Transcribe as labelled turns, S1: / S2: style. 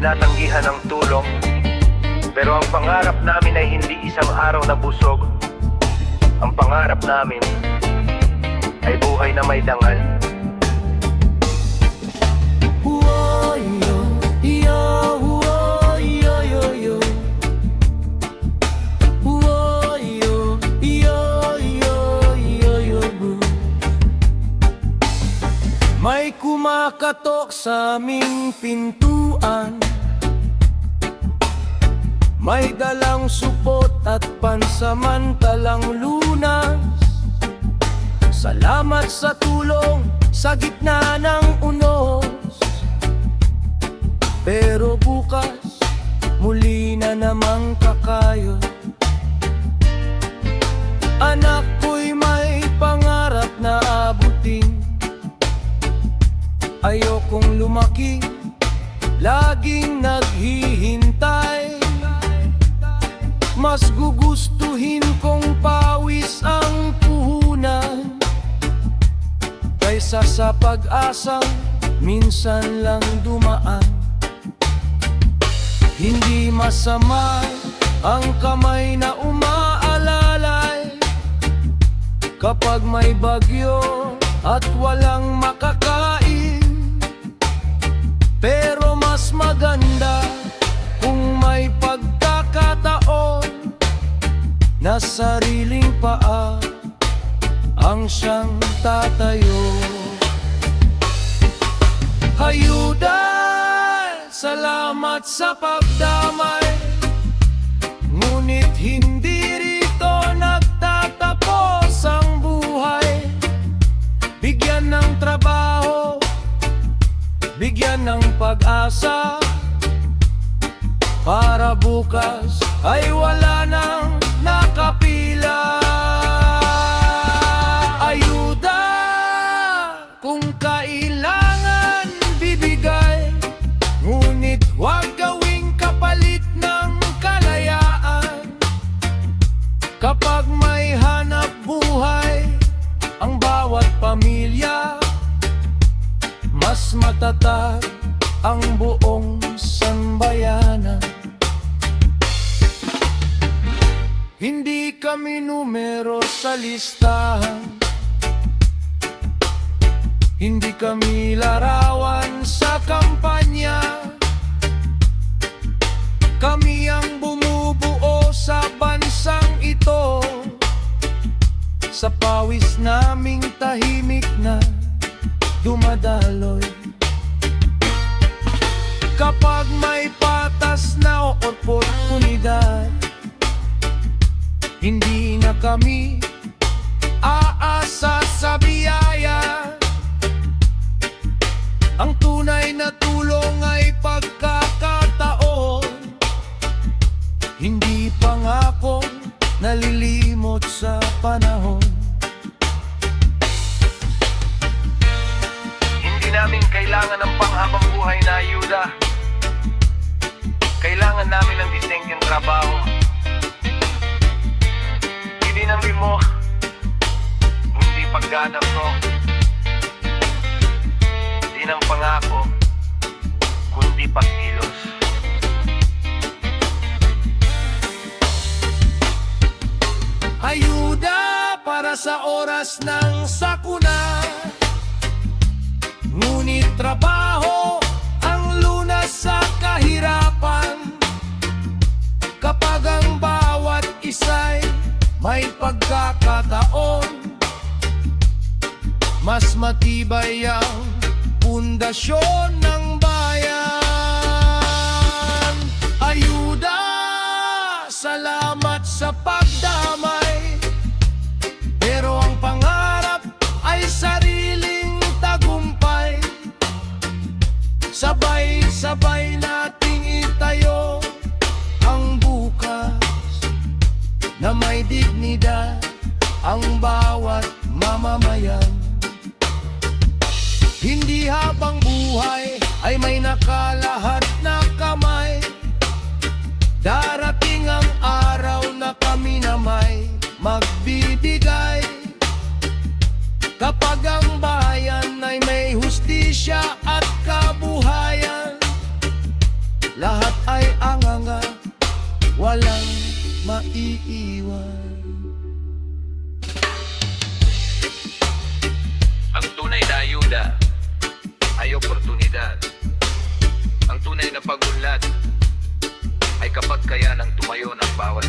S1: tinatanggihan ng tulong. Pero ang pangarap namin ay hindi isang araw na busog. Ang pangarap namin ay buhay na may dangal.
S2: May kumakatok sa aming pintuan, may dalang supot at pansamantalang lunas. Salamat sa tulong sa gitna ng unos. Pero bukas, muli na namang kakayod. Anak ko'y may pangarap na abutin. Ayokong lumaki, laging naghihintay. Mas gugustuhin kong pawis ang puhunan, kaysa sa pag-asang minsan lang dumaan. Hindi masama ang kamay na umaalalay kapag may bagyo at walang makakain. Pero mas maganda kung may pagkakataon na sariling paa ang siyang tatayo. Ayuda, salamat sa pagdamay, ngunit hindi rito nagtatapos ang buhay. Bigyan ng trabaho, bigyan ng pag-asa, para bukas ay wala nang nakapila. Ayuda, kung kailangan bibigay, ngunit huwag gawing kapalit ng kalayaan. Kapag may hanap buhay ang bawat pamilya, mas matatag ang buong sambayanan. Hindi kami numero sa listahan, hindi kami larawan sa kampanya. Kami ang bumubuo sa bansang ito, sa pawis naming tahimik na dumadaloy. Kapag may patas na oportunidad, hindi na kami aasa sa biyaya. Ang tunay na tulong ay pagkakataon, hindi pangako nalilimot sa panahon.
S1: Hindi namin kailangan ng panghabang buhay na ayuda. Kailangan namin ng disenteng trabaho. Hindi ng limo, hindi pagganap ko. Hindi ng pangako, kundi pagkilos.
S2: Ayuda para sa oras ng sakuna, ngunit trabaho ang lunas sa kahirapan. Kapag ang bawat isa'y may pagkakataon, mas matibay ang pundasyon ng bayan. Ayuda, salamat sa pagdamay, pero ang pangarap ay sariling tagumpay. Sabay-sabay nating itayo ang bukas na may dignidad ang bawat mamamayan. Hindi habang buhay ay may nakalahad na kamay. Darating ang araw na kami na may magbibigay. Kapag ang bayan ay may hustisya at kabuhayan, lahat ay anganga, walang maiiwan.
S1: Ang tunay na ayuda ay oportunidad. Ang tunay na pagunlad ay kapag kaya ng tumayo ng bawat